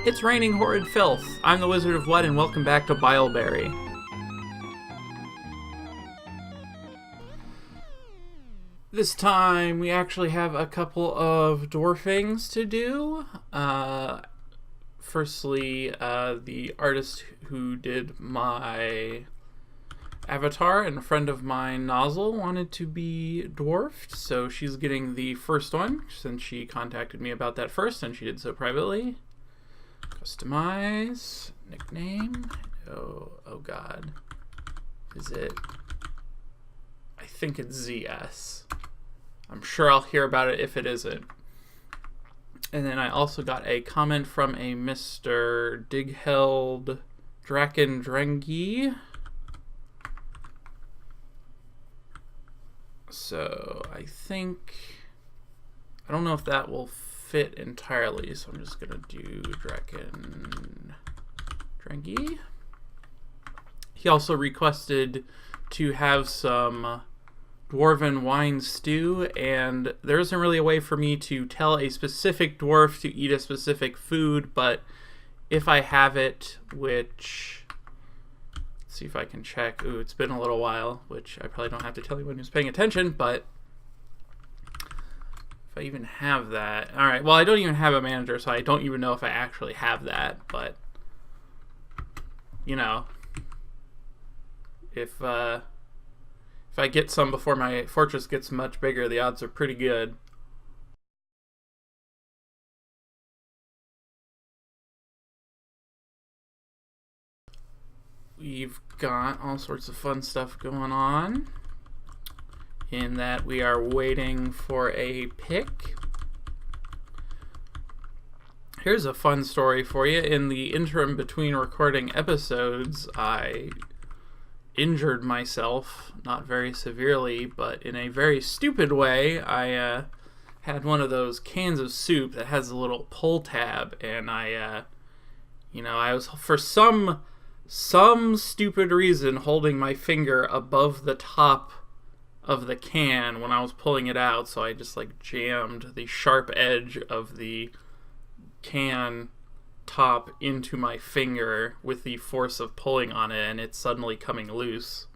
It's raining horrid filth. I'm the Wizard of What, and welcome back to Bileberry. This time, we actually have a couple of dwarfings to do. Firstly, the artist who did my avatar and a friend of mine, Nozzle, wanted to be dwarfed, so she's getting the first one, since she contacted me about that first, and she did so privately. Customize. Nickname. Oh god. Is it? I think it's ZS. I'm sure I'll hear about it if it isn't. And then I also got a comment from a Mr. Digheld Drakendrengi. So I think, I don't know if that will fit entirely, so I'm just gonna do Drakendrengi. He also requested to have some dwarven wine stew, and there isn't really a way for me to tell a specific dwarf to eat a specific food, but if I have it, which, let's see if I can check. Ooh, it's been a little while, which I probably don't have to tell anyone who's paying attention, but if I even have that. Alright, well, I don't even have a manager, so I don't even know if I actually have that, but, you know, if I get some before my fortress gets much bigger, the odds are pretty good. We've got all sorts of fun stuff going on, in that we are waiting for a pick. Here's a fun story for you. In the interim between recording episodes, I injured myself, not very severely, but in a very stupid way. I had one of those cans of soup that has a little pull tab, and I was, for some stupid reason, holding my finger above the top of the can when I was pulling it out, so I just jammed the sharp edge of the can top into my finger with the force of pulling on it, and it's suddenly coming loose.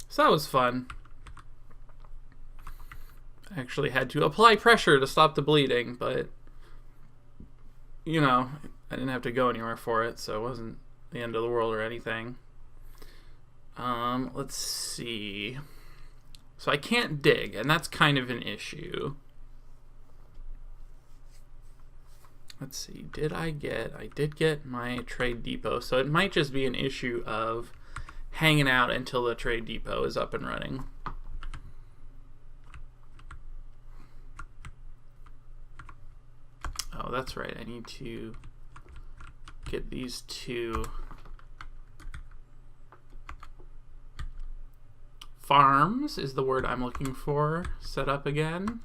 So that was fun. I actually had to apply pressure to stop the bleeding, but you know, I didn't have to go anywhere for it, so it wasn't the end of the world or anything. Let's see. So I can't dig, and that's kind of an issue. Let's see, I did get my trade depot, so it might just be an issue of hanging out until the trade depot is up and running. Oh, that's right, I need to get these two farms, is the word I'm looking for, set up again.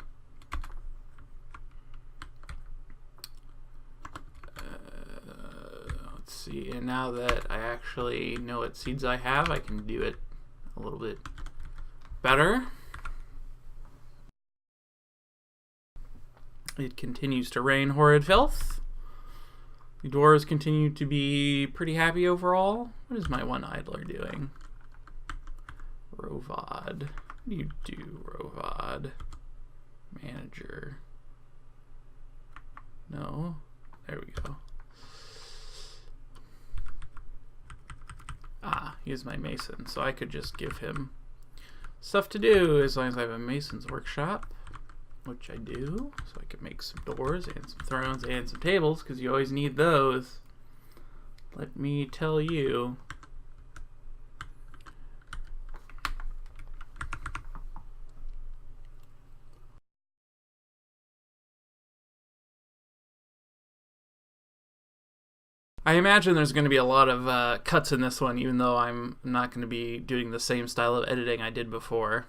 See, and now that I actually know what seeds I have, I can do it a little bit better. It continues to rain horrid filth. The dwarves continue to be pretty happy overall. What is my one idler doing? Rovod. What do you do, Rovod? Manager. No. There we go. Ah, he's my mason, so I could just give him stuff to do as long as I have a mason's workshop, which I do, so I can make some doors and some thrones and some tables, because you always need those. Let me tell you. I imagine there's going to be a lot of cuts in this one, even though I'm not going to be doing the same style of editing I did before.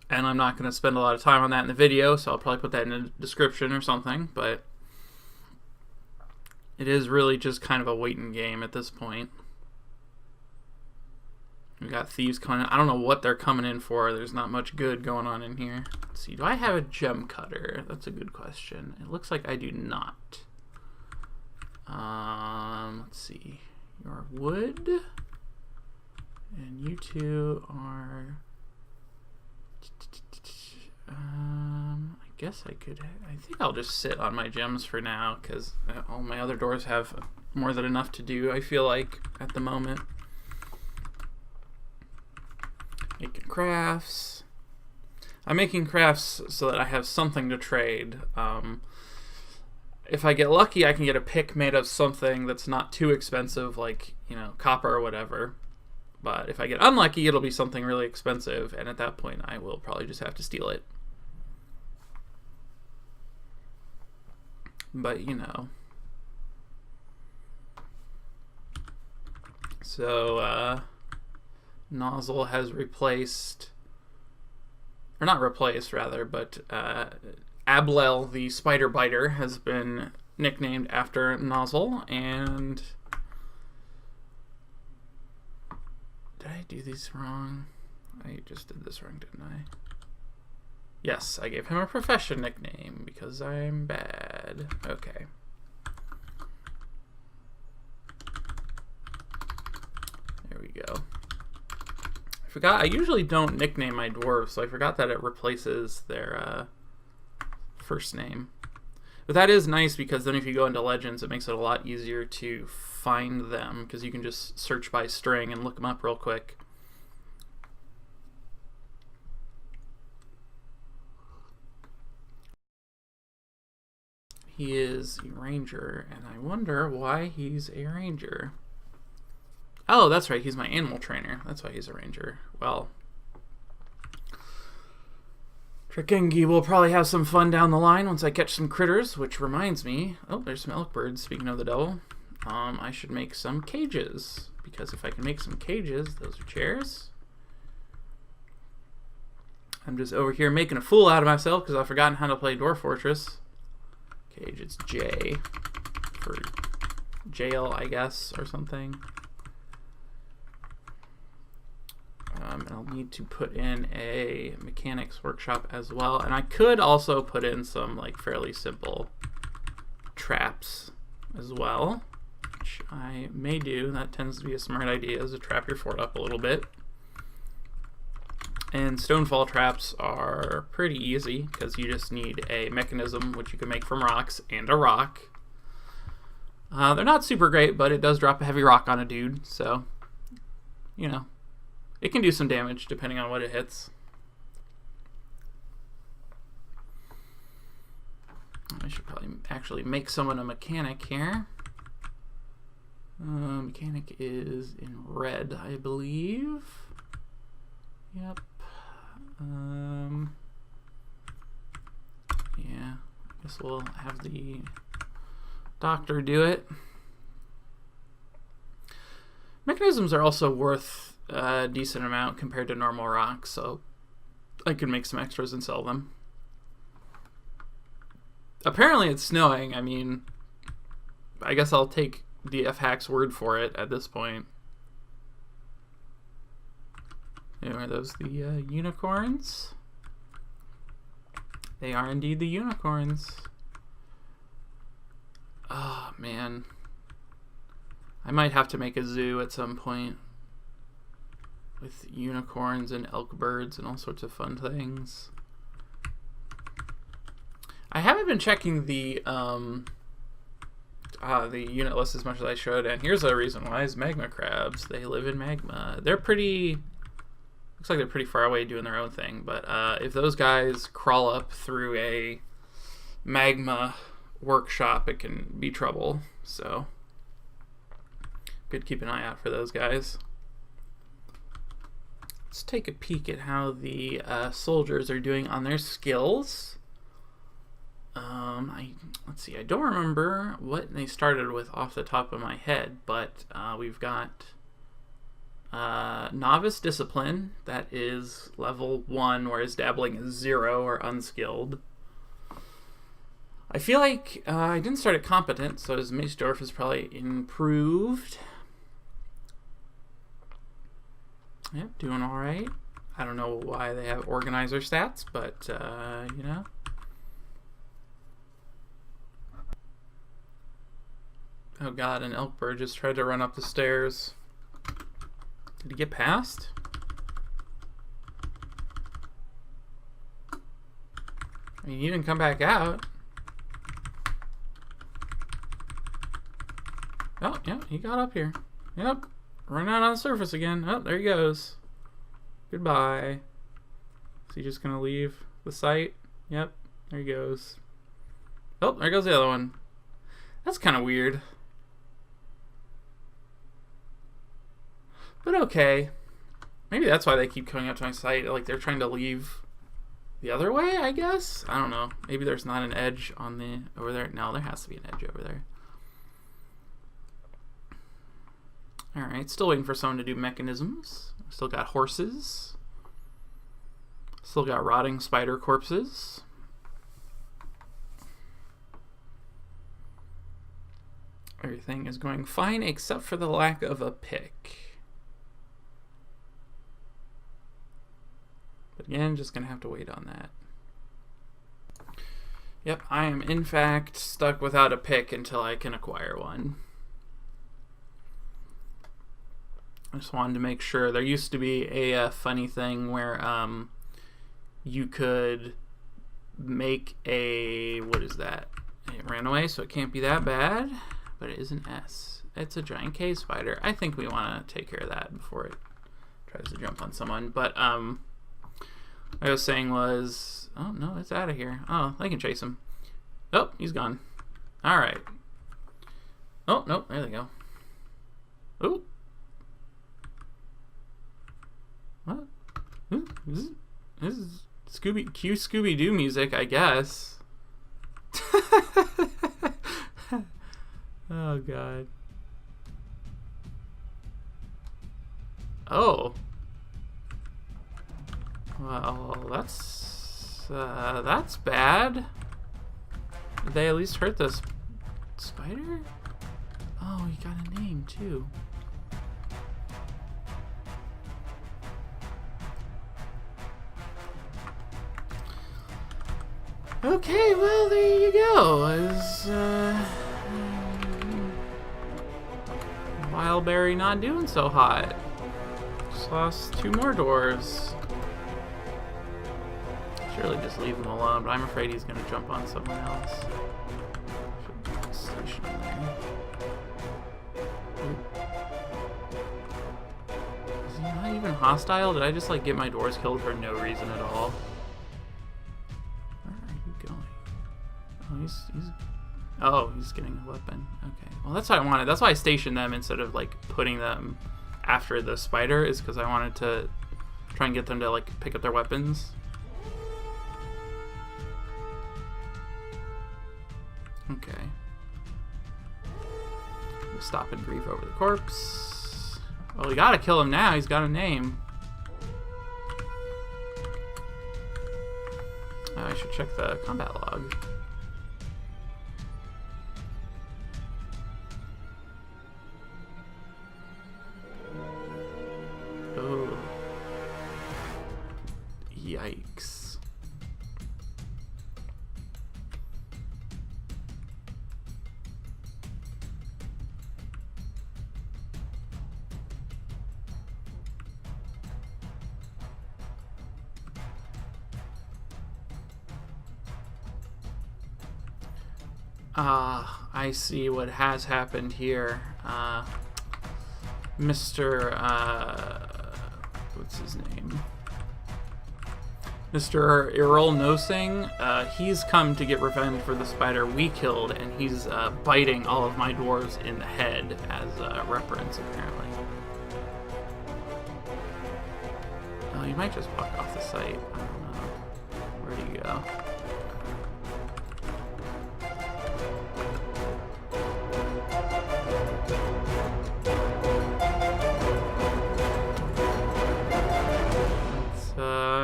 And I'm not going to spend a lot of time on that in the video, so I'll probably put that in the description or something, but it is really just kind of a waiting game at this point. We got thieves coming in. I don't know what they're coming in for. There's not much good going on in here. Let's see. Do I have a gem cutter? That's a good question. It looks like I do not. Let's see. Your wood. And you two are... I guess I could... I think I'll just sit on my gems for now, because all my other doors have more than enough to do, I feel like, at the moment. Making crafts. I'm making crafts so that I have something to trade. If I get lucky, I can get a pick made of something that's not too expensive, like, you know, copper or whatever. But if I get unlucky, it'll be something really expensive, and at that point, I will probably just have to steal it. But, you know. So, Nozzle has replaced, or not replaced rather, but Ablel the Spider Biter has been nicknamed after Nozzle. And did I do these wrong? I just did this wrong, didn't I? Yes, I gave him a profession nickname because I'm bad. Okay. There we go. I forgot, I usually don't nickname my dwarves, so I forgot that it replaces their first name. But that is nice because then if you go into Legends, it makes it a lot easier to find them because you can just search by string and look them up real quick. He is a ranger, and I wonder why he's a ranger. Oh, that's right, he's my animal trainer. That's why he's a ranger. Well, Trikengi will probably have some fun down the line once I catch some critters, which reminds me... Oh, there's some elk birds, speaking of the devil. I should make some cages, because if I can make some cages, those are chairs. I'm just over here making a fool out of myself because I've forgotten how to play Dwarf Fortress. Cage, it's J for jail, I guess, or something. And I'll need to put in a mechanics workshop as well. And I could also put in some like fairly simple traps as well, which I may do. That tends to be a smart idea, is to trap your fort up a little bit. And stonefall traps are pretty easy because you just need a mechanism, which you can make from rocks, and a rock. They're not super great, but it does drop a heavy rock on a dude, so, you know, it can do some damage depending on what it hits. I should probably actually make someone a mechanic here. Mechanic is in red, I believe. Yep. Yeah, I guess we'll have the doctor do it. Mechanisms are also worth a decent amount compared to normal rocks, so I can make some extras and sell them. Apparently it's snowing. I mean, I guess I'll take DFhack's word for it at this point. Are those the unicorns? They are indeed the unicorns. Oh, man. I might have to make a zoo at some point with unicorns and elk birds and all sorts of fun things. I haven't been checking the unit list as much as I should, and here's a reason why: is magma crabs. They live in magma. They're pretty... Looks like they're pretty far away doing their own thing, but if those guys crawl up through a magma workshop, it can be trouble. So, good to keep an eye out for those guys. Let's take a peek at how the soldiers are doing on their skills. Let's see, I don't remember what they started with off the top of my head, but we've got... Novice Discipline, that is level 1, whereas Dabbling is 0 or unskilled. I feel like I didn't start at Competent, so his Mace Dwarf is probably improved. Yep, doing all right. I don't know why they have organizer stats, but, you know. Oh god, an elk bird just tried to run up the stairs. Did he get past? I mean, he didn't come back out. Oh, yeah, he got up here. Yep, run out on the surface again. Oh, there he goes. Goodbye. Is he just gonna leave the site? Yep, there he goes. Oh, there goes the other one. That's kind of weird. But okay. Maybe that's why they keep coming up to my site. Like, they're trying to leave the other way, I guess? I don't know. Maybe there's not an edge on the... over there. No, there has to be an edge over there. Alright, still waiting for someone to do mechanisms. Still got horses. Still got rotting spider corpses. Everything is going fine except for the lack of a pick. But again, just gonna have to wait on that. Yep, I am in fact stuck without a pick until I can acquire one. I just wanted to make sure. There used to be a funny thing where you could make a... what is that? It ran away, so it can't be that bad. But it is an S. It's a giant cave spider. I think we want to take care of that before it tries to jump on someone. But what I was saying was... oh, no, it's out of here. Oh, I can chase him. Oh, he's gone. Alright. Oh, no, there they go. Oh. What? This is Scooby-Doo music, I guess. Oh, God. Oh. Well, that's bad. Did they at least hurt this spider? Oh, he got a name, too. Okay, well, there you go. Bileberry not doing so hot. Just lost 2 more doors. Surely just leave him alone, but I'm afraid he's going to jump on someone else. Should station him there. Is he not even hostile? Did I just like get my doors killed for no reason at all? He's getting a weapon. Okay. Well, that's what I wanted. That's why I stationed them instead of, like, putting them after the spider, is because I wanted to try and get them to, like, pick up their weapons. Okay. Stop and grieve over the corpse. Well, we gotta kill him now. He's got a name. I should check the combat log. Oh. Yikes. I see what has happened here. Mr. What's his name? Mr. Errol Nosing, he's come to get revenge for the spider we killed, and he's biting all of my dwarves in the head as reference, apparently. Oh, you might just walk off the site. I don't know. Where do you go?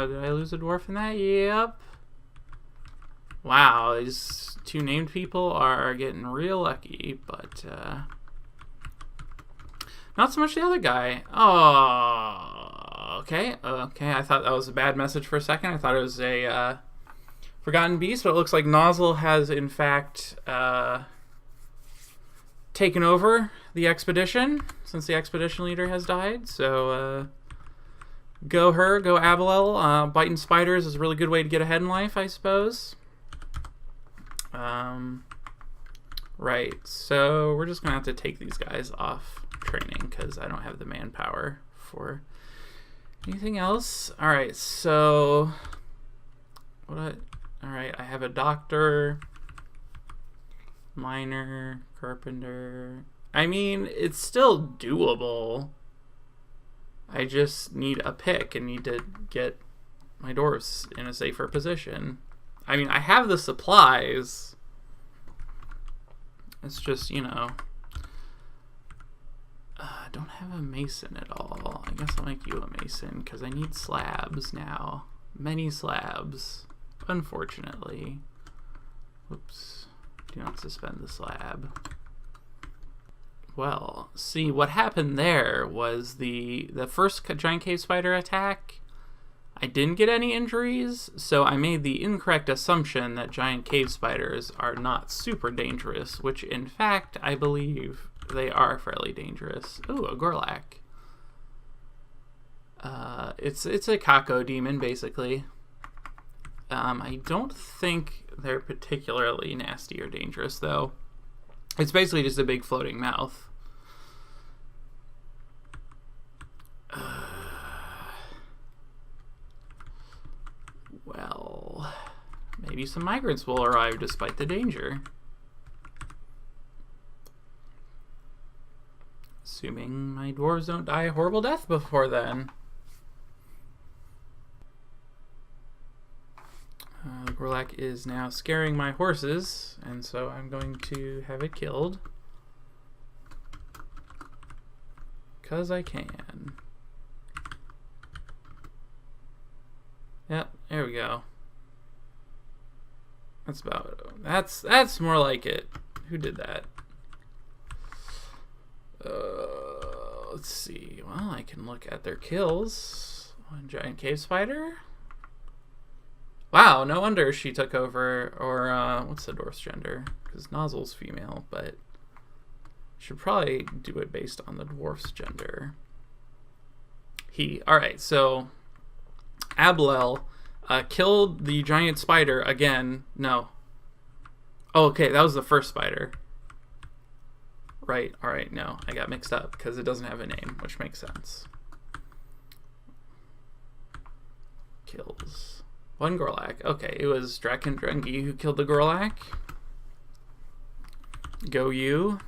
Did I lose a dwarf in that? Yep. Wow, these 2 named people are getting real lucky, but not so much the other guy. Oh, Okay, okay. I thought that was a bad message for a second. I thought it was a forgotten beast, but it looks like Nozzle has, in fact, taken over the expedition since the expedition leader has died. So, go her, go Abilel. Biting spiders is a really good way to get ahead in life, I suppose. Right, so we're just going to have to take these guys off training because I don't have the manpower for anything else. Alright, so... Alright, I have a doctor, miner, carpenter. I mean, it's still doable. I just need a pick and need to get my dwarves in a safer position. I mean, I have the supplies. It's just, you know, I don't have a mason at all. I guess I'll make you a mason because I need slabs now. Many slabs, unfortunately. Whoops. Do not suspend the slab. Well, see, what happened there was the first giant cave spider attack, I didn't get any injuries, so I made the incorrect assumption that giant cave spiders are not super dangerous, which in fact, I believe they are fairly dangerous. Ooh, a Gorlak. It's a Kako demon, basically. I don't think they're particularly nasty or dangerous, though. It's basically just a big floating mouth. Well, maybe some migrants will arrive despite the danger. Assuming my dwarves don't die a horrible death before then. The Gorlak is now scaring my horses, and so I'm going to have it killed. 'Cause I can. Yep, there we go. That's about it. That's more like it. Who did that? Let's see. Well, I can look at their kills. One giant cave spider. Wow, no wonder she took over. Or what's the dwarf's gender? Because Nozzle's female, but should probably do it based on the dwarf's gender. He. All right, so Abilel killed the giant spider again. No. Oh, okay, that was the first spider. Right, alright, no. I got mixed up because it doesn't have a name, which makes sense. Kills. One Gorlak. Okay, it was Draken Drengi who killed the Gorlak. Go you.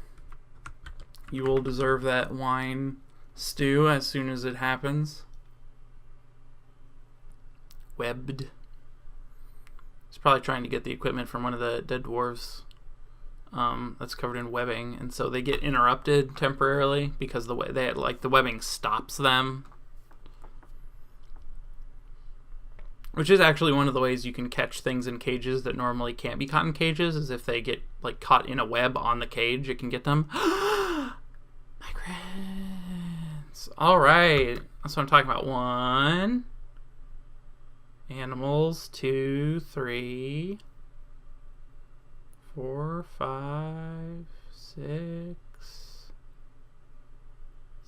You will deserve that wine stew as soon as it happens. Webbed. He's probably trying to get the equipment from one of the dead dwarves that's covered in webbing, and so they get interrupted temporarily because the webbing stops them. Which is actually one of the ways you can catch things in cages that normally can't be caught in cages, is if they get like caught in a web on the cage, it can get them. Migrants. All right, that's what I'm talking about. 1. Animals, 2, 3, 4, 5, 6,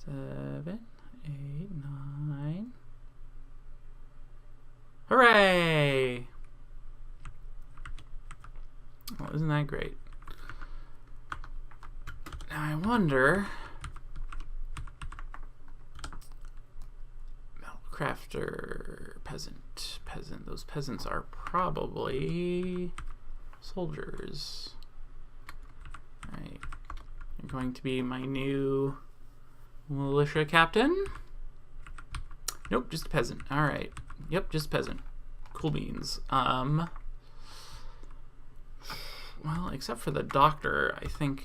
7, 8, 9. Hooray! Well, isn't that great? Now I wonder... Crafter, peasant. Those peasants are probably soldiers. Alright. You're going to be my new militia captain. Nope, just a peasant. Alright. Yep, just a peasant. Cool beans. Well, except for the doctor, I think...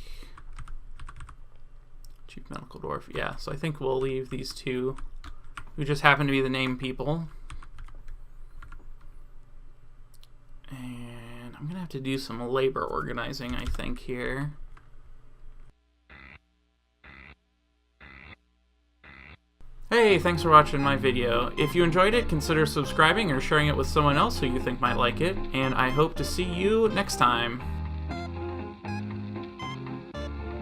Chief medical dwarf. Yeah, so I think we'll leave these two who just happen to be the name people. And I'm gonna have to do some labor organizing, I think, here. Hey, thanks for watching my video. If you enjoyed it, consider subscribing or sharing it with someone else who you think might like it, and I hope to see you next time.